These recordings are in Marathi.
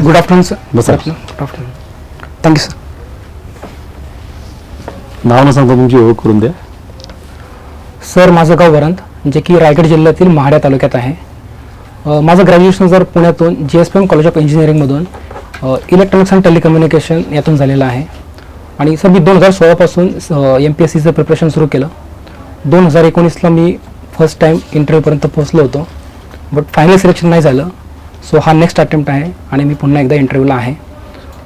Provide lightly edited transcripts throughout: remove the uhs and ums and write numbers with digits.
Good afternoon sir. बसा. Good afternoon. Thank you sir. नाव न सांगता तुमची ओळख करून द्या. सर माझं गाव वरंद, जे की रायगड जिल्ह्यातील महाड्या तालुक्यात आहे. माझं ग्रॅज्युएशन सर पुण्यातून GSPM कॉलेज ऑफ इंजिनिअरिंगमधून इलेक्ट्रॉनिक्स अँड टेलिकम्युनिकेशन यातून झालेलं आहे. आणि सर मी 2016पासून MPSCचं प्रिपरेशन सुरू केलं. 2019ला मी फर्स्ट टाईम इंटरव्ह्यूपर्यंत पोहोचलो होतो, बट फायनल सिलेक्शन नाही झालं. सो हा नेक्स्ट अटेम्प्ट आहे आणि मी पुन्हा एकदा इंटरव्ह्यूला आहे.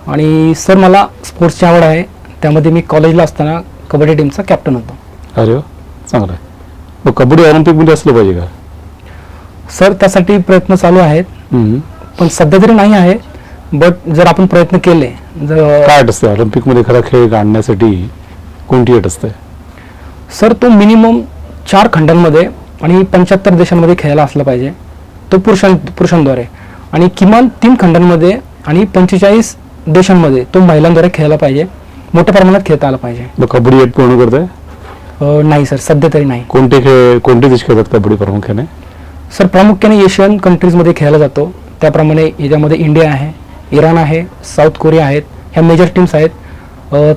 आणि सर मला स्पोर्ट्सची आवड आहे, त्यामध्ये मी कॉलेजला असताना कबड्डी टीमचा कॅप्टन होतो. अरे वा, चांगलं आहे. मग कबड्डी ऑलिम्पिकमध्ये असलं पाहिजे का? सर त्यासाठी प्रयत्न चालू आहेत, पण सध्या तरी नाही आहे. बट जर आपण प्रयत्न केले काय अट असते ऑलिम्पिकमध्ये खरा खेळ आणण्यासाठी? कोणती अट असते? सर तो मिनिमम 4 खंडांमध्ये आणि 75 देशांमध्ये खेळायला असला पाहिजे, तो पुरुषांद्वारे. आणि किमान 3 खंडांमध्ये आणि 45 देशांमध्ये तो महिलांद्वारे खेळायला पाहिजे. मोठ्या प्रमाणात खेळता आला पाहिजे. मग कबड्डी अट पूर्ण करताय? नाही सर, सध्या तरी नाही. कोणते देश खेळतात कबड्डी प्रामुख्याने? सर प्रामुख्याने एशियन कंट्रीजमध्ये खेळला जातो. त्याप्रमाणे याच्यामध्ये इंडिया आहे, इराण आहे, साऊथ कोरिया आहेत, ह्या मेजर टीम्स आहेत.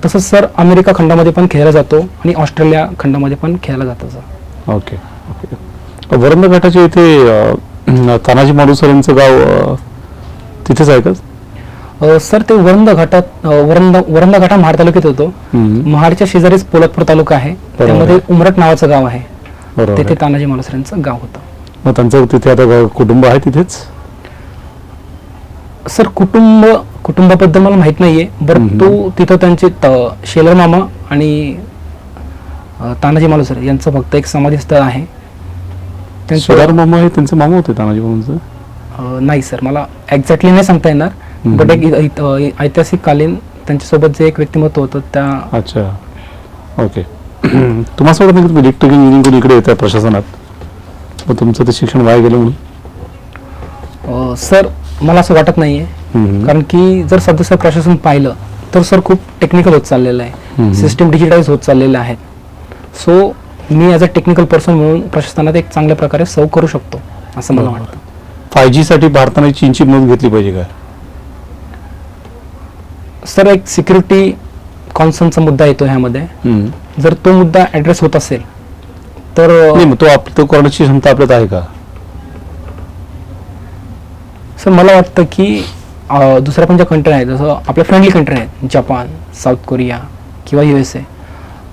तसंच सर अमेरिका खंडामध्ये पण खेळला जातो आणि ऑस्ट्रेलिया खंडामध्ये पण खेळला जातो सर. Okay okay. वरंद घाटाच्या इथे तानाजी मालुसरे यांचं गाव तिथेच आहे का? सर ते वरंद घाटा महाड तालुक्यात होतो. महाडच्या शेजारीच पोलादपूर तालुका आहे, त्यामध्ये उमरट नावाचं गाव आहे. तिथे तानाजी मालुसरेंचं गाव होतं. मग त्यांचं तिथे आता कुटुंब आहे तिथेच? सर कुटुंबाबद्दल मला माहित नाहीये, बरं तो तिथं त्यांचे शेलर मामा आणि तानाजी मालुसरे यांचं फक्त एक समाधी स्थळ आहे. शेलर मामा हे त्यांचे मामा होते तानाजी मालुसरे? नाही सर, मला एक्झॅक्टली नाही सांगता येणार, बट एक ऐतिहासिक कालीन त्यांच्यासोबत जे एक व्यक्तिमत्व होतं त्या. अच्छा, ओके. तुम्हाला असं वाटतं इलेक्ट्रिकल इंजिनिअरिंग कोणी इकडे येतं प्रशासनात, मग तुमचं ते शिक्षण वाया गेलं म्हणून? सर मला असं वाटत नाहीये, कारण की जर सध्या प्रशासन पाहिलं तर सर खूप टेक्निकल होत चाललेलं आहे. सिस्टम डिजिटाईज होत चाललेले आहेत. So me as a technical person म्हणून प्रशासनात एक चांगल्या प्रकारे सर्व करू शकतो असं मला वाटतं. 5G साठी भारताने चीनची मदत घेतली पाहिजे का? सर एक सिक्युरिटी कॉन्सर्नचा मुद्दा येतो ह्यामध्ये. जर तो मुद्दा ऍड्रेस होत असेल तर तो करण्याची क्षमता आपल्यात आहे का? सर मला वाटतं की दुसऱ्या पण ज्या कंट्री आहेत, जसं आपल्या फ्रेंडली कंट्री आहेत, जपान, साऊथ कोरिया किंवा USA,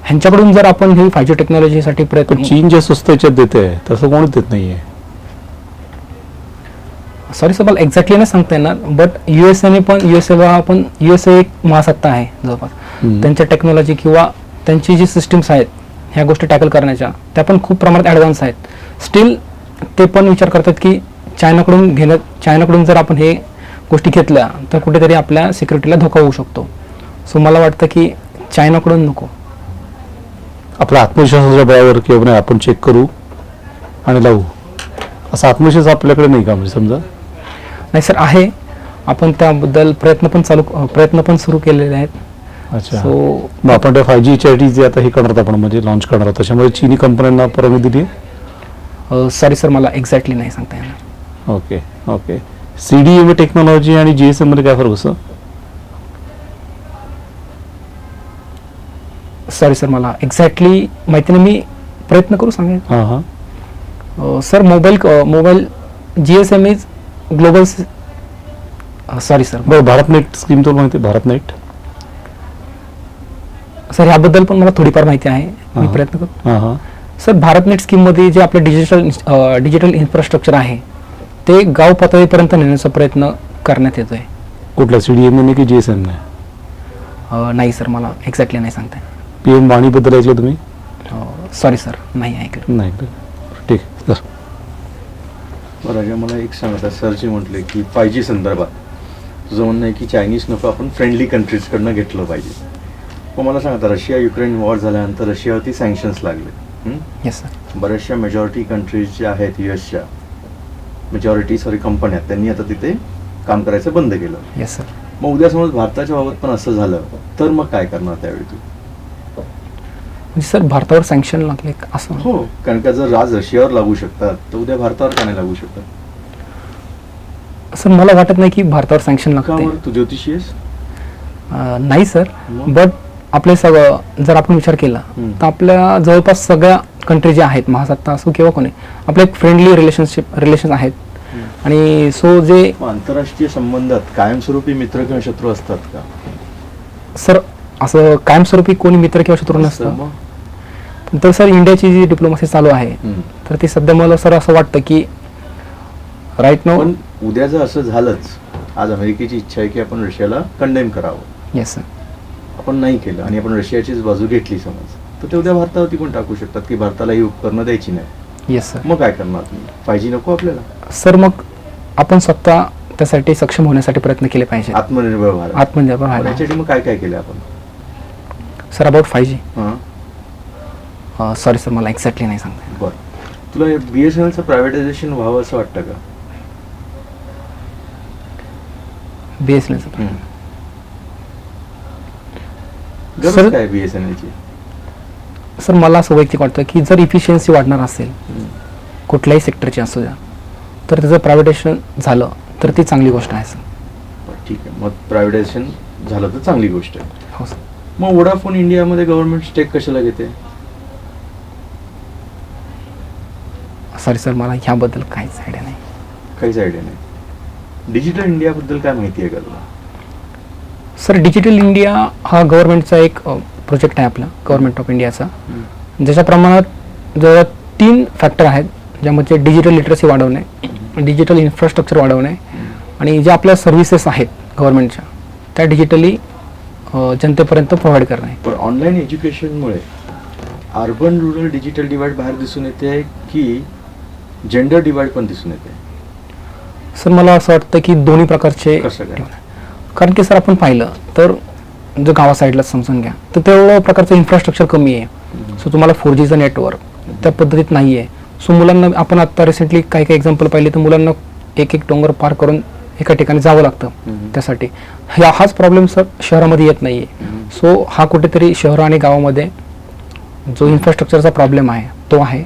ह्यांच्याकडून जर आपण ही 5G टेक्नॉलॉजीसाठी प्रयत्न. चीन ज्या स्वस्त याच्यात देते तसं कोणच देत नाहीये. सॉरी सर, मला एक्झॅक्टली नाही सांगता येणार, बट USA एक महासत्ता आहे जवळपास. त्यांच्या टेक्नॉलॉजी किंवा त्यांची जी सिस्टीम्स आहेत ह्या गोष्टी टॅकल करण्याच्या, त्या पण खूप प्रमाणात ॲडव्हान्स आहेत. स्टील ते पण विचार करतात की चायनाकडून जर आपण हे गोष्टी घेतल्या तर कुठेतरी आपल्या सिक्युरिटीला धोका होऊ शकतो. सो मला वाटतं की चायनाकडून नको. आपल्या आत्मविश्वासाच्या बळावर किंवा नाही आपण चेक करू आणि लावू असा आत्मविश्वास आपल्याकडे नाही का? म्हणजे समजा नाही सर आहे, आपण त्याबद्दल प्रयत्न पण सुरू केलेले आहेत. अच्छा. मग आपण त्या 5G HIT जे आता हे करणार आपण म्हणजे लॉन्च करणार आहोत, त्याच्यामुळे चीनी कंपन्यांना परवानगी दिली? सॉरी सर, मला एक्झॅक्टली नाही सांगता येणार. Okay okay. CDMA टेक्नॉलॉजी आणि GSM मध्ये काय फरक असतो? सॉरी सर, मला एक्झॅक्टली माहिती नाही, मी प्रयत्न करू सांगेन. Sir mobile GSM is global. Sorry sir. बरं, भारतनेट स्कीम तुला माहिती? भारतनेट सर ह्याबद्दल पण मला थोडीफार माहिती आहे, मी प्रयत्न करतो. सर भारतनेट स्कीममध्ये जे आपलं डिजिटल इन्फ्रास्ट्रक्चर आहे ते गाव पातळीपर्यंत नेण्याचा प्रयत्न करण्यात येतोय. कुठल्या CDMA की GSM ने? नाही सर, मला एक्झॅक्टली नाही सांगता. PM वाणी बद्दल ऐकलं तुम्ही? सॉरी सर, नाही ऐकलं. नाही. ठीक सर. राजा, मला एक सांगता, सरचे म्हटले की 5G संदर्भात तुझं म्हणणं आहे की चायनीज नको आपण फ्रेंडली कंट्रीजकडनं घेतलं पाहिजे. मग मला सांगता, रशिया युक्रेन वॉर झाल्यानंतर रशियावरती सँक्शन्स लागले. Yes sir. बऱ्याचशा मेजॉरिटी कंट्रीज ज्या आहेत USच्या कंपन्या, त्यांनी आता तिथे काम करायचं बंद केलं. Yes sir. मग उद्या समज भारताच्या बाबत पण असं झालं तर मग काय करणार त्यावेळी तू? सर भारतावर सँक्शन लागले असं? हो, कारण का जर आज रशियावर लागू शकतात तर उद्या भारतावर का नाही लागू शकतात? सर मला वाटत नाही की भारतावर सँक्शन का लागते. बरं? तू ज्योतिषी आहेस? नाही सर, मग? बट आपले सगळं जर आपण विचार केला तर आपल्या जवळपास सगळ्या कंट्री ज्या आहेत, महासत्ता असो किंवा कोणी, आपले एक फ्रेंडली रिलेशन आहेत. आणि सो जे मग आंतरराष्ट्रीय संबंधात कायमस्वरूपी मित्र किंवा शत्रू असतात का? सर असं कायमस्वरूपी कोणी मित्र किंवा शत्रू नसतं. मग? तर सर इंडियाची जी डिप्लोमसी चालू आहे हम्म. तर ती सध्या मला सर असं वाटतं की राईट नाऊ. पण उद्या जर असं झालंच, आज अमेरिकेची इच्छा आहे की आपण रशियाला कंडेम करावं, येस सर. आपण नाही केलं आणि आपण रशियाचीच बाजू घेतली समज, तर ते उद्या भारतावरती पण टाकू शकतात की भारताला ही उपकरणं द्यायची नाही. Yes sir. मग काय करणार तुम्ही? पाहिजे नको आपल्याला? सर मग आपण स्वतः त्यासाठी सक्षम होण्यासाठी प्रयत्न केले पाहिजे. आत्मनिर्भर भारत. आत्मनिर्भर पण व्हायला. याच्यासाठी मग काय काय केलं आपण? Sir about 5G. हां, सॉरी सर, मला एक्झॅक्टली नाही सांगता येत. बरं. तुला BSNLचं प्रायव्हेटायझेशन व्हावं असं वाटतं का? BSNLचं. गरज सर- काय BSNLची? सर मला असं वैयक्तिक वाटतं की जर इफिशियन्सी वाढणार असेल कुठल्याही सेक्टरची असू द्या, तर त्याचं प्रायव्हेटायझेशन झालं तर ती चांगली गोष्ट आहे सर. बरं, ठीक आहे. मग प्रायव्हेटायझेशन झालं तर चांगली गोष्ट आहे. हो सर. मग वोडाफोन इंडियामध्ये गव्हर्नमेंट स्टेक कशाला घेते? सॉरी सर, मला ह्याबद्दल काहीच आयडिया नाही. काहीच आयडिया नाही. डिजिटल इंडियाबद्दल काय माहिती आहे का तुला? सर डिजिटल इंडिया हा गव्हर्नमेंटचा एक प्रोजेक्ट आहे आपला, गव्हर्नमेंट ऑफ इंडियाचा, ज्याच्या प्रमाणात जवळ 3 फॅक्टर आहेत, ज्यामध्ये डिजिटल लिटरसी वाढवणे, डिजिटल इन्फ्रास्ट्रक्चर वाढवणे आणि ज्या आपल्या सर्व्हिसेस आहेत गव्हर्नमेंटच्या त्या डिजिटली जनतेपर्यंत प्रोव्हाइड करणे. पण ऑनलाईन एज्युकेशनमुळे अर्बन रुरल डिजिटल डिवाइड बाहेर दिसून येते की जेंडर डिवाइड पण दिसून येते? सर मला असं वाटतं की दोन्ही प्रकारचे, कसं काय? कारण की सर आपण पाहिलं तर जो गावा साईडला समजून घ्या तर तेवढं प्रकारचं इन्फ्रास्ट्रक्चर कमी आहे. सो तुम्हाला 4Gचं नेटवर्क त्या पद्धतीत नाही आहे. सो मुलांना, आपण आता रिसेंटली काही काही एक्झाम्पल पाहिले तर मुलांना एक डोंगर पार करून एका ठिकाणी जावं लागतं त्यासाठी. हाच प्रॉब्लेम सर शहरामध्ये येत नाही आहे. सो हा कुठेतरी शहर आणि गावामध्ये जो इन्फ्रास्ट्रक्चरचा प्रॉब्लेम आहे तो आहे.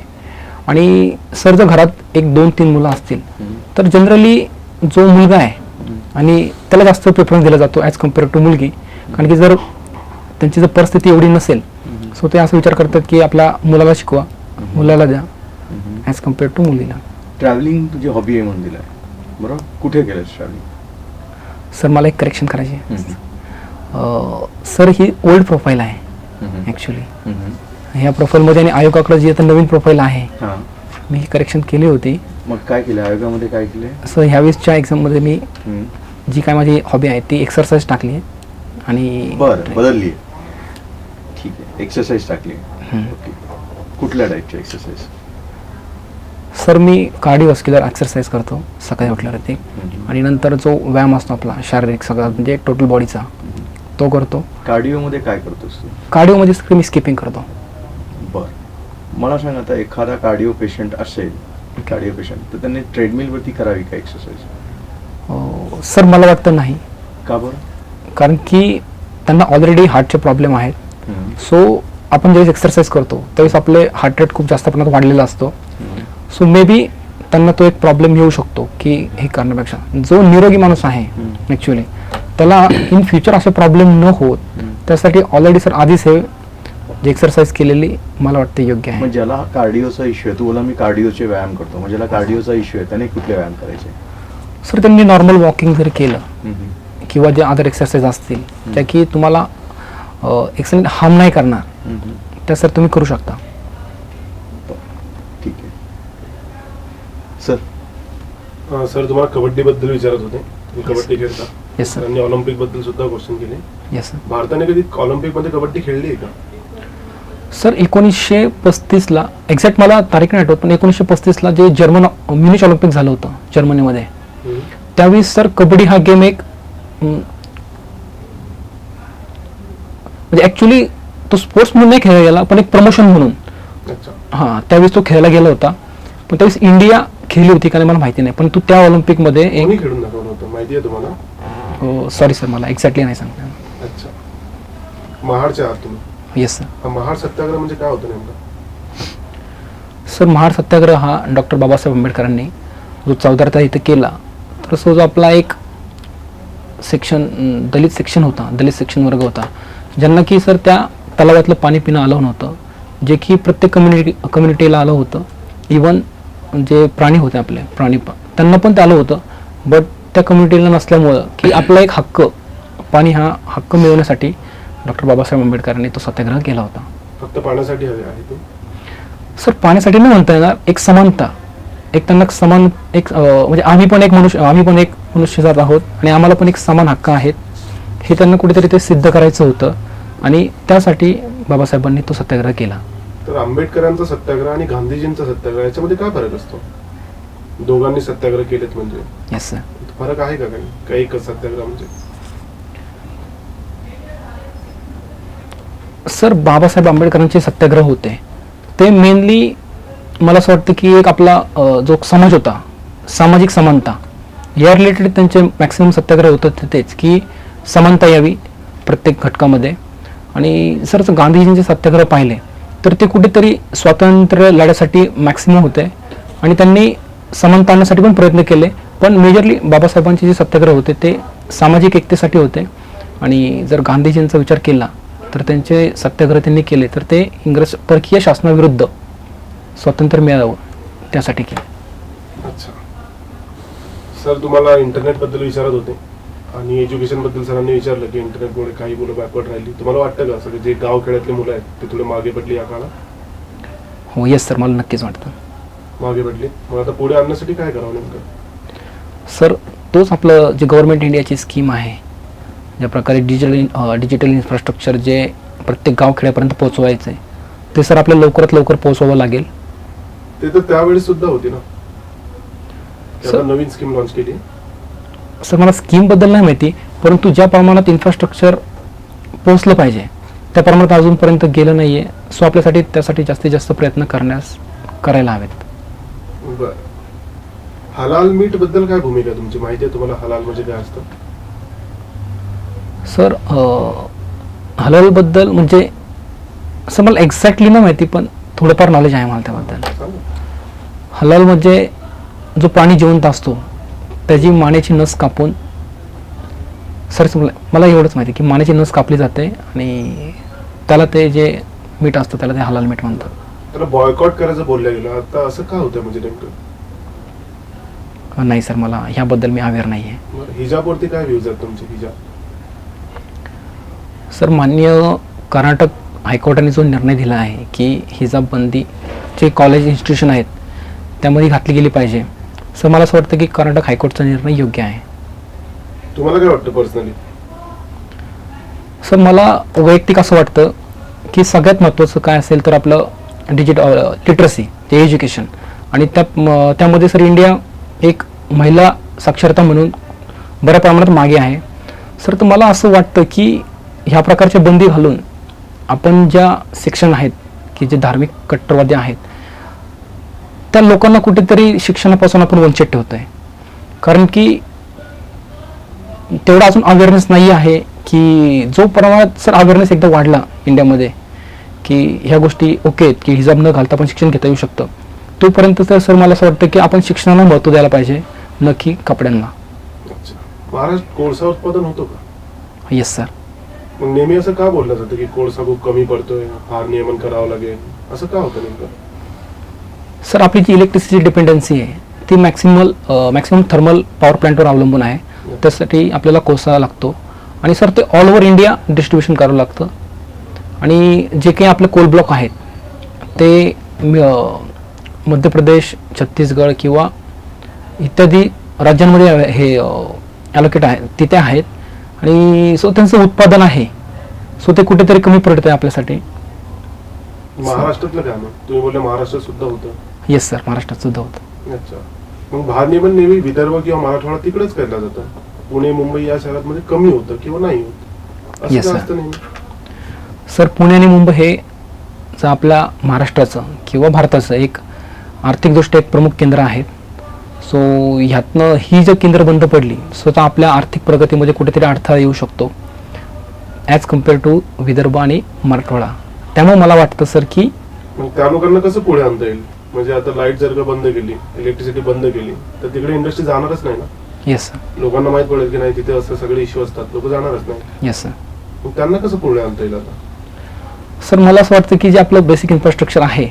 आणि सर जर घरात 1, 2, 3 मुलं असतील तर जनरली जो मुलगा आहे आणि त्याला जास्त प्रेफरन्स दिला जातो ॲज कम्पेअर टू मुलगी. कारण की जर त्यांची जर परिस्थिती एवढी नसेल सो ते असं विचार करतात की आपल्या मुलाला शिकवा, मुलाला द्या ॲज कम्पेअर टू मुलीला. ट्रॅव्हलिंग तुझी हॉबी आहे म्हणून दिलाय, बरोबर? कुठे केलं ट्रॅव्हलिंग? सर मला एक करेक्शन करायची आहे. सर ही ओल्ड प्रोफाईल आहे ॲक्च्युली. ह्या प्रोफाईलमध्ये आणि आयोगाकडे जी आता नवीन प्रोफाईल आहे हां, मी ही करेक्शन केली होती. मग काय केलं आयोगामध्ये? काय केलं? सर ह्यावेळेसच्या एक्झाममध्ये मी जी काय माझी हॉबी आहे ती एक्सरसाइज टाकली आहे आणि बरं, बदलली आहे. ठीक आहे, एक्सरसाइज टाकली. ओके. कुठल्या टाईपची एक्सरसाइज? सर मी कार्डिओव्हास्क्युलर एक्सरसाइज करतो सकाळी उठल्यावरती आणि नंतर जो व्यायाम असतो आपला शारीरिक सगळा म्हणजे टोटल बॉडीचा तो करतो. कार्डिओमध्ये काय करतोस तू? कार्डिओमध्ये सर मी स्किपिंग करतो. बरं, मला सांग आता एखादा कार्डिओ पेशंट असेल, कार्डिओ पेशंट, तर त्यांनी ट्रेडमिलवरती करावी का एक्सरसाइज? सर मला वाटतं नाही. का बरं? कारण की त्यांना ऑलरेडी हार्टचे प्रॉब्लेम आहेत. सो आपण ज्यावेळेस एक्सरसाइज करतो त्यावेळेस आपले हार्ट रेट खूप जास्त प्रमाणात वाढलेला असतो. सो मे बी त्यांना तो एक प्रॉब्लेम येऊ शकतो की हे करण्यापेक्षा जो निरोगी माणूस आहे ॲक्च्युली त्याला इन फ्युचर असे प्रॉब्लेम न होत त्यासाठी ऑलरेडी सर आधीच हे जे एक्सरसाइज केलेली मला वाटते योग्य आहे. मग ज्याला कार्डिओचा इश्यू आहे, तू बोला मी कार्डिओचे व्यायाम करतो, मग ज्याला कार्डिओचा इश्यू आहे त्याने कुठले व्यायाम करायचे? सर त्यांनी नॉर्मल वॉकिंग जर केलं किंवा जे अदर एक्सरसाइज असतील त्या की तुम्हाला एक्सरसाइज हार्म नाही करणार त्या सर तुम्ही करू शकता. ठीक आहे. सर, सर तुम्हाला कबड्डीबद्दल विचारत होते. तुम्ही कबड्डी खेळता. Yes sir. आणि ऑलिम्पिक बद्दल सुद्धा क्वेश्चन केले. Yes sir. भारताने कधी ऑलिम्पिकमध्ये कबड्डी खेळली आहे का? सर 1935ला, एक्झॅक्ट मला तारीख नाही आठवत, पण 1935ला जे जर्मन म्युनिच ऑलिम्पिक झालं होतं जर्मनीमध्ये त्यावेळी सर कबड्डी हा गेम एक म्हणजे ॲक्च्युली तो स्पोर्ट्स म्हणून नाही खेळला गेला पण एक प्रमोशन म्हणून. अच्छा. हां त्यावेळेस तो खेळला गेला होता पण त्यावेळेस इंडिया खेळली होती का नाही मला माहिती नाही पण तू त्या ऑलिम्पिकमध्ये कोणी एक खेळून दाखवलं होतं माहिती आहे तुम्हाला? सॉरी सर मला एक्झॅक्टली नाही सांगता. अच्छा. महाडच्या आहात तुम्ही? Yes sir. हा महाड सत्याग्रह म्हणजे काय होतं नेमकं? सर महाड सत्याग्रह हा डॉक्टर बाबासाहेब आंबेडकरांनी जो 14 तारीख इथं केला तर सो जो आपला एक सेक्शन दलित सेक्शन होता, दलित सेक्शन वर्ग होता, ज्यांना की सर त्या तलावातलं पाणी पिणं आलं नव्हतं, जे की प्रत्येक कम्युनिटीला आलं होतं. इवन जे प्राणी होते आपले त्यांना पण ते आलं होतं. बट त्या कम्युनिटीला नसल्यामुळं की आपला एक हक्क, पाणी हा हक्क मिळवण्यासाठी डॉक्टर बाबासाहेब आंबेडकरांनी तो सत्याग्रह केला होता. फक्त पाण्यासाठी हवे आहे ते? सर पाण्यासाठी नाही म्हणता येणार, एक समानता, एक त्यांना समान एक म्हणजे आम्ही पण एक मनुष्यजात आहोत आणि आम्हाला पण एक समान हक्क आहेत, हे त्यांना कुठेतरी ते सिद्ध करायचं होतं आणि त्यासाठी बाबासाहेबांनी तो सत्याग्रह केला. तर आंबेडकरांचा सत्याग्रह आणि गांधीजींचा सत्याग्रह याच्यामध्ये काय फरक असतो? दोघांनी सत्याग्रह केलेत म्हणजे येस सर. फरक आहे का काही एकच सत्याग्रह म्हणजे? सर बाबासाहेब आंबेडकरांचे सत्याग्रह होते ते मेनली मला असं वाटतं की एक आपला जो समाज होता, सामाजिक समानता या रिलेटेड त्यांचे मॅक्सिमम सत्याग्रह होतं तेच की समानता यावी प्रत्येक घटकामध्ये. आणि सर गांधीजींचे सत्याग्रह पाहिले तर ते कुठेतरी स्वातंत्र्य लढ्यासाठी मॅक्सिमम होते आणि त्यांनी समानता आणण्यासाठी पण प्रयत्न केले. पण मेजरली बाबासाहेबांचे जे सत्याग्रह होते ते सामाजिक एकतेसाठी होते. आणि जर गांधीजींचा विचार केला तर त्यांचे सत्याग्रह त्यांनी केले तर ते इंग्रज परकीय शासनाविरुद्ध स्वातंत्र्य मिळावं त्यासाठी केले. अच्छा सर, तुम्हाला इंटरनेट बद्दल विचारत होते आणि एज्युकेशन बद्दल सरांनी विचारलं की इंटरनेटमुळे काही मुलं बॅकवर्ड राहिली. तुम्हाला वाटतं का असं जे गाव खेड्यातले मुलं आहेत ते थोडे मागे पडली या काळात? हो येस सर, मला नक्कीच वाटतं मागे पडली. मग आता पुढे आणण्यासाठी काय करावं नेमकं? सर तोच आपलं जे गव्हर्नमेंट इंडियाची स्कीम आहे, ज्या प्रकारे डिजिटल इन्फ्रास्ट्रक्चर जे प्रत्येक गाव खेड्यापर्यंत पोहोचवायचं आहे ते सर आपल्याला लवकरात लवकर पोहोचवावं लागेल. ते तर त्यावेळेस सुद्धा होती ना, सर- आता नवीन स्कीम लॉन्च केली. सर मला स्कीमबद्दल नाही माहिती, परंतु ज्या प्रमाणात इन्फ्रास्ट्रक्चर पोहोचलं पाहिजे त्या प्रमाणात अजूनपर्यंत गेलं नाही आहे. सो आपल्यासाठी त्यासाठी जास्तीत जास्त प्रयत्न करायला हवेत. बर, हलाल मीठ बद्दल काय भूमिका आहे तुमची? माहिती आहे तुम्हाला हलाल म्हणजे काय असतं? सर हलालबद्दल म्हणजे असं मला एक्झॅक्टली नाही माहिती, पण थोडंफार नॉलेज आहे मला त्याबद्दल. सांगा. हलाल म्हणजे जो प्राणी जिवंत असतो त्याची मानेची नस कापून, सर मला एवढंच माहिती की मानेची नस कापली जाते आणि त्याला ते जे मीठ असतं त्याला ते हलाल मीठ म्हणतात. त्याला बॉयकॉट करायचं बोललं गेलं, आता असं का होतं म्हणजे नेमकं? नाही सर, मला ह्याबद्दल मी अवेअर नाही आहे. बरं, हिजाबवरती काय व्ह्यूज आहेत तुमचे? हिजाब सर माननीय कर्नाटक हायकोर्टाने जो निर्णय दिला आहे की हिजाब बंदी जे कॉलेज इन्स्टिट्यूशन आहेत त्यामध्ये घातली गेली पाहिजे, सर मला असं वाटतं की कर्नाटक हायकोर्टचा निर्णय योग्य आहे. तुम्हाला काय वाटतं पर्सनली? सर मला वैयक्तिक असं वाटतं की सगळ्यात महत्त्वाचं काय असेल तर आपलं लिटरसी, ते एज्युकेशन. आणि त्यामध्ये सर इंडिया एक महिला साक्षरता म्हणून बऱ्या प्रमाणात मागे आहे. सर तर मला असं वाटतं की ह्या प्रकारच्या बंदी घालून आपण ज्या सेक्शन आहेत की जे धार्मिक कट्टरवादी आहेत त्या लोकांना कुठेतरी शिक्षणापासून आपण वंचित ठेवतो आहे. कारण की तेवढा अजून अवेअरनेस नाही आहे की जो प्रमाणात सर अवेअरनेस एकदा वाढला इंडियामध्ये की ह्या गोष्टी ओके आहेत की हिजाब न घालता पण शिक्षण घेता येऊ शकतं, तोपर्यंत तर सर मला असं वाटतं की आपण शिक्षणाला महत्त्व द्यायला पाहिजे, न की कपड्यांना. अच्छा, महाराष्ट्र कोळसा उत्पादन होतो का? Yes sir. मग नेहमी असं का बोललं जातं की कोळसा खूप कमी पडतोय, फार नियमन करावं लागेल, असं का होतं नेमकं? सर आपली जी इलेक्ट्रिसिटी डिपेंडन्सी आहे ती मॅक्सिमम थर्मल पॉवर प्लांटवर अवलंबून आहे. त्यासाठी आपल्याला कोळसा लागतो आणि सर ते ऑल ओव्हर इंडिया डिस्ट्रीब्युशन करावं लागतं. आणि जे काही आपले कोल ब्लॉक आहेत ते मध्य प्रदेश, छत्तीसगड किंवा इत्यादी राज्यांमध्ये हे ॲलोकेट आहे, तिथे आहेत. आणि सो त्यांचं उत्पादन आहे, सो ते कुठेतरी कमी पडतं आहे आपल्यासाठी. महाराष्ट्रातलं काय मग? तुम्ही बोलले महाराष्ट्रात सुद्धा होतं. येस सर, महाराष्ट्रात सुद्धा होतं. अच्छा, मग भारनियमन नेहमी विदर्भ किंवा मराठवाडा तिकडेच केलं जातं, पुणे मुंबई या शहरांमध्ये कमी होतं किंवा नाही होत, असं Yes, का sir. असतं नेहमी? सर पुणे आणि मुंबई हे जर आपल्या महाराष्ट्राचं किंवा भारताचं एक आर्थिकदृष्ट्या एक प्रमुख केंद्र आहेत. सो ह्यातनं ही जर केंद्र बंद पडली सो तर आपल्या आर्थिक प्रगतीमध्ये कुठेतरी अडथळा येऊ शकतो ॲज कम्पेअर टू विदर्भ आणि मराठवाडा. त्यामुळे मला वाटतं सर की मग त्या लोकांना कसं पुढे आणता येईल? म्हणजे आता लाईट जर का बंद केली, इलेक्ट्रिसिटी बंद केली तर तिकडे इंडस्ट्री जाणारच नाही ना. Yes sir. लोकांना माहित पडेल की नाही तिथे असं सगळे इश्यू असतात, लोक जाणारच नाही. Yes sir. मग त्यांना कसं पुढे आणता येईल आता? सर मला असं वाटतं की जे आपलं बेसिक इन्फ्रास्ट्रक्चर आहे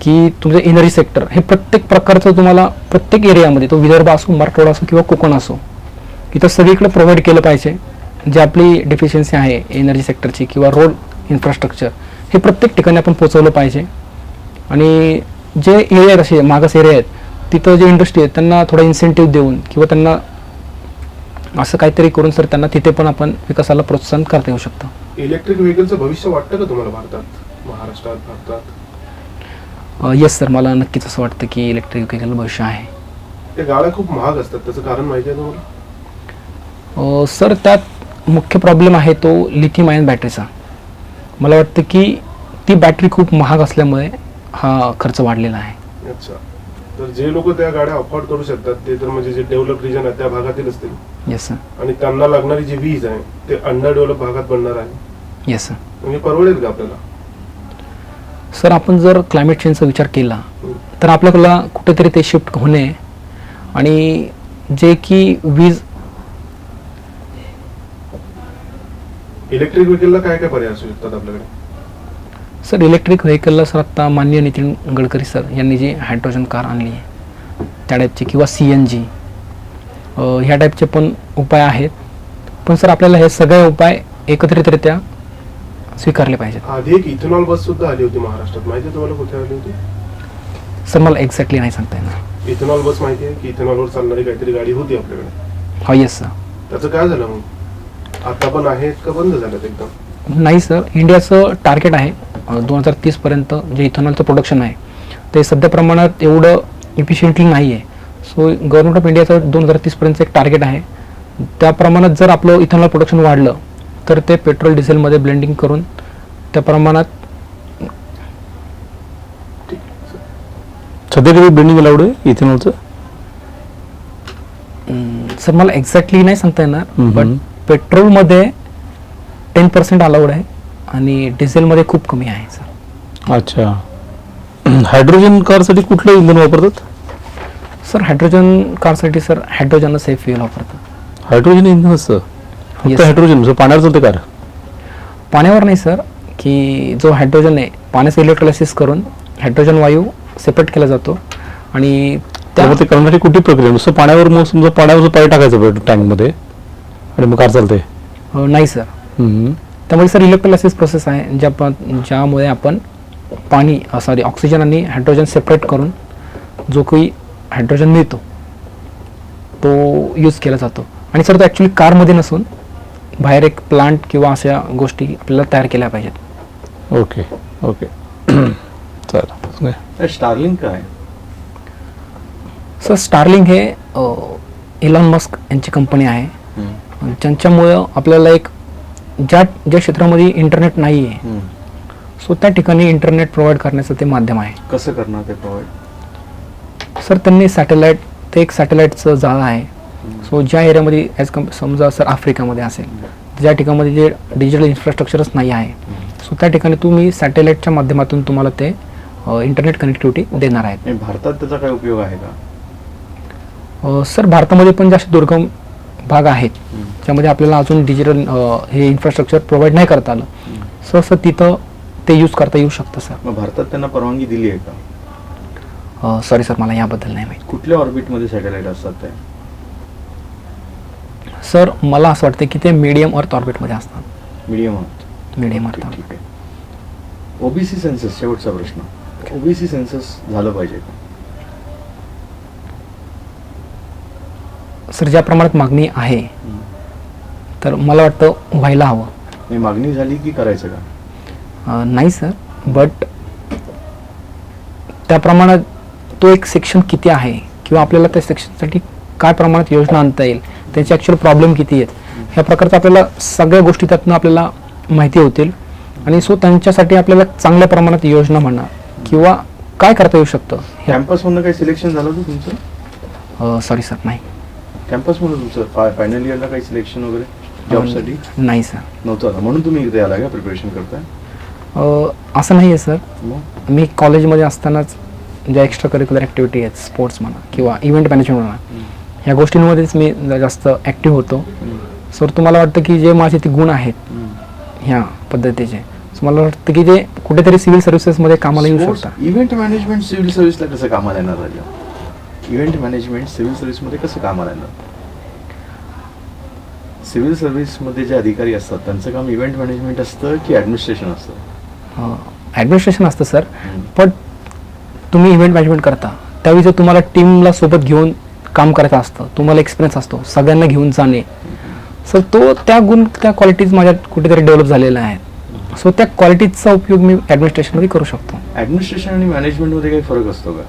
की तुमचं एनर्जी सेक्टर हे प्रत्येक प्रकारचं तुम्हाला प्रत्येक एरियामध्ये, तो विदर्भ असो, मराठवाडा असो किंवा कोकण असो, इथं सगळीकडे प्रोव्हाइड केलं पाहिजे. जे आपली डेफिशियन्सी आहे एनर्जी सेक्टरची किंवा रोड इन्फ्रास्ट्रक्चर हे प्रत्येक ठिकाणी आपण पोहोचवलं पाहिजे. आणि जे एरिया आहेत असे मागास एरिया आहेत तिथं जे इंडस्ट्री आहेत त्यांना थोडा इन्सेंटिव्ह देऊन किंवा त्यांना असं काहीतरी करून सर त्यांना तिथे पण आपण विकासाला प्रोत्साहन करता येऊ शकतं. इलेक्ट्रिक व्हेकलचं भविष्य वाटतं का तुम्हाला भारतात, महाराष्ट्रात, भारतात? येस सर, मला नक्कीच असं वाटतं की इलेक्ट्रिक व्हेकल भविष्य आहे. त्या गाड्या खूप महाग असतात, त्याचं कारण माहिती आहे तुम्हाला? सर त्यात मुख्य प्रॉब्लेम आहे तो लिथियम आयन बॅटरीचा. मला वाटतं की ती बॅटरी खूप महाग असल्यामुळे हा खर्च वाढलेला आहे. अच्छा, तर जे लोक त्या गाड्या अफोर्ड करू शकतात ते तर म्हणजे जे डेव्हलप रिजन आहे त्या भागातील असतील. Yes sir. आणि त्यांना लागणारी जी वीज आहे ते अंडर डेव्हलप भागात बनणार आहे. Yes sir. म्हणजे परवडेल का आपल्याला? सर आपण जर क्लायमेट चेंजचा विचार केला तर आपल्याला कुठेतरी ते शिफ्ट होणे आणि जे की वीज इलेक्ट्रिक व्हेकलला काय काय पर्याय असू शकतात आपल्याकडे? सर इलेक्ट्रिक व्हेकलला सर आता माननीय नितीन गडकरी सर यांनी जी हायड्रोजन कार आणली आहे त्या टाईपची किंवा CNG ह्या टाईपचे पण उपाय आहेत. पण सर आपल्याला हे सगळे उपाय एकत्रितरित्या स्वीकारले पाहिजेत. आधी एक इथेनॉल बस सुद्धा आली होती महाराष्ट्रात, माहिती आहे तुम्हाला कुठे आली होती? सर मला एक्झॅक्टली नाही सांगता येणार. इथेनॉल बस माहिती आहे की इथेनॉलवर चालणारी काहीतरी गाडी होती आपल्याकडे? हा येस सर. त्याचं काय झालं मग? आता पण आहेत का बंद झालं एकदम? नाही सर, इंडियाचं टार्गेट आहे 2030 पर्यंत जे इथेनॉलचं प्रोडक्शन आहे ते सध्या प्रमाणात एवढं इफिशियंटली नाही आहे. सो गव्हर्नमेंट ऑफ इंडियाचं 2030 पर्यंत एक टार्गेट आहे. त्या प्रमाणात जर आपलं इथेनॉल प्रोडक्शन वाढलं तर ते पेट्रोल डिझेलमध्ये ब्लेंडिंग करून त्या प्रमाणात. सध्या कधी ब्लेंडिंग अलाउड आहे इथेनॉलचं? सर मला एक्झॅक्टली नाही सांगता येणार, हम्म. बट पेट्रोलमध्ये 10% अलाउड आहे आणि डिझेलमध्ये खूप कमी आहे सर. अच्छा, हायड्रोजन कारसाठी कुठलं इंधन वापरतात? सर हायड्रोजन कारसाठी सर हायड्रोजनच सेफ फ्युएल वापरतात. हायड्रोजन इंधन असतं फक्त Yes. हायड्रोजन पाण्यावर चालते कार? पाण्यावर नाही सर, की जो हायड्रोजन आहे पाण्याचं इलेक्ट्रोलायसिस करून हायड्रोजन वायू सेपरेट केला जातो आणि त्यामुळे ते करण्यासाठी कुठली प्रक्रिया? नुसतं पाण्यावर, मग समजा पाण्यावर पाणी टाकायचं टँकमध्ये आणि मग कार चालते? नाही सर, त्यामुळे सर इलेक्ट्रोलायसिस प्रोसेस आहे ज्यामुळे आपण पाणी ऑक्सिजन आणि हायड्रोजन सेपरेट करून जो काही हायड्रोजन मिळतो तो यूज केला जातो. आणि सर तो ॲक्च्युली कारमध्ये नसून बाहेर एक प्लांट किंवा अशा गोष्टी आपल्याला तयार केल्या पाहिजेत. ओके ओके चालेल. स्टारलिंक काय? सर स्टारलिंक हे इलॉन मस्क यांची कंपनी आहे, ज्यांच्यामुळं आपल्याला एक ज्या क्षेत्रामध्ये इंटरनेट नाही आहे सो त्या ठिकाणी इंटरनेट प्रोव्हाइड करण्याचं ते माध्यम आहे. कसं करणार ते प्रोव्हाइड? सर त्यांनी ते एक सॅटेलाईटचं जाळं आहे. सो ज्या एरियामध्ये समजा सर आफ्रिकामध्ये असेल ज्या ठिकाणामध्ये जे डिजिटल इन्फ्रास्ट्रक्चरच नाही आहे सो त्या ठिकाणी तुम्ही सॅटेलाईटच्या माध्यमातून तुम्हाला ते इंटरनेट कनेक्टिव्हिटी देणार आहेत. भारतात त्याचा काय उपयोग आहे का? सर भारतामध्ये पण जास्त दुर्गम भाग आहेत ज्यामध्ये आपल्याला अजून डिजिटल हे इन्फ्रास्ट्रक्चर प्रोव्हाइड नाही करता आलं, सर तिथं ते यूज करता येऊ शकतं सर. मग भारतात त्यांना परवानगी दिली आहे का? सॉरी सर, मला याबद्दल नाही माहिती. कुठल्या ऑर्बिटमध्ये सॅटेलाइट असतात ते? सर मला असं वाटतं की ते मीडियम अर्थ ऑर्बिटमध्ये असतात. मीडियम अर्थ. ठीक आहे. ओबीसी सेन्सस, शेवटचा प्रश्न. ओबीसी सेन्सस झालं पाहिजे का? सर ज्या प्रमाणात मागणी आहे तर मला वाटतं व्हायला हवं. नाही, मागणी झाली की करायचं का? नाही सर, बट त्या प्रमाणात तो एक सेक्शन किती आहे किंवा आपल्याला त्या सेक्शनसाठी काय प्रमाणात योजना आणता येईल, त्यांचे ॲक्च्युअल प्रॉब्लेम किती आहेत, ह्या प्रकारचं आपल्याला सगळ्या गोष्टी त्यातनं आपल्याला माहिती होतील आणि सो त्यांच्यासाठी आपल्याला चांगल्या प्रमाणात योजना म्हणा किंवा काय करता येऊ शकतं. कॅम्पसमधनं काही सिलेक्शन झालं होतं तुमचं? सॉरी सर, नाही. कॅम्पसमधून तुमचं फायनल इयरला काही सिलेक्शन वगैरे जॉबसाठी? नाही सर. नव्हतं, म्हणून तुम्ही इथे आला का प्रिपरेशन करताय? असं नाही आहे सर, मग मी कॉलेजमध्ये असतानाच ज्या एक्स्ट्रा करिक्युलर ॲक्टिव्हिटी आहेत, स्पोर्ट्स म्हणा किंवा इव्हेंट मॅनेजमेंट म्हणा, ह्या गोष्टींमध्येच मी जास्त ॲक्टिव्ह होतो. सर तुम्हाला वाटतं की जे माझे ते गुण आहेत ह्या पद्धतीचे, सो मला वाटतं की ते कुठेतरी सिव्हिल सर्व्हिसेसमध्ये कामाला येऊ शकतात. इव्हेंट मॅनेजमेंट सिव्हिल सर्व्हिसला कसं कामाला येणार राजा? इव्हेंट मॅनेजमेंट सिव्हिल सर्व्हिसमध्ये कसं कामाला येणार? सिव्हिल सर्व्हिसमध्ये जे अधिकारी असतात त्यांचं काम इव्हेंट मॅनेजमेंट असतं की ॲडमिनिस्ट्रेशन असतं? ॲडमिनिस्ट्रेशन असतं सर, पण तुम्ही इव्हेंट मॅनेजमेंट करता त्यावेळी जर तुम्हाला टीमला सोबत घेऊन काम करायचं असतं, तुम्हाला एक्सपिरियन्स असतो सगळ्यांना घेऊन जाणे, सर तो त्या क्वालिटीज माझ्यात कुठेतरी डेव्हलप झालेल्या आहेत. सो त्या क्वालिटीजचा उपयोग मी ॲडमिनिस्ट्रेशनमध्ये करू शकतो. ॲडमिनिस्ट्रेशन आणि मॅनेजमेंटमध्ये काही फरक असतो का?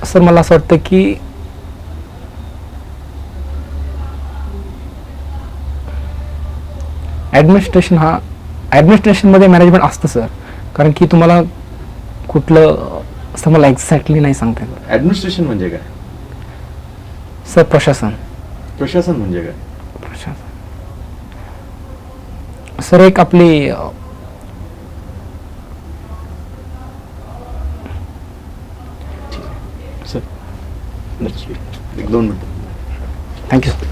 सर मला असं वाटतं की ॲडमिनिस्ट्रेशनमध्ये मॅनेजमेंट असतं सर, कारण की तुम्हाला कुठलं असं मला एक्झॅक्टली नाही सांगता येत. ॲडमिनिस्ट्रेशन म्हणजे काय? सर प्रशासन. प्रशासन म्हणजे काय? सर एक आपली सर एक 2 मिनिटं. Thank you sir.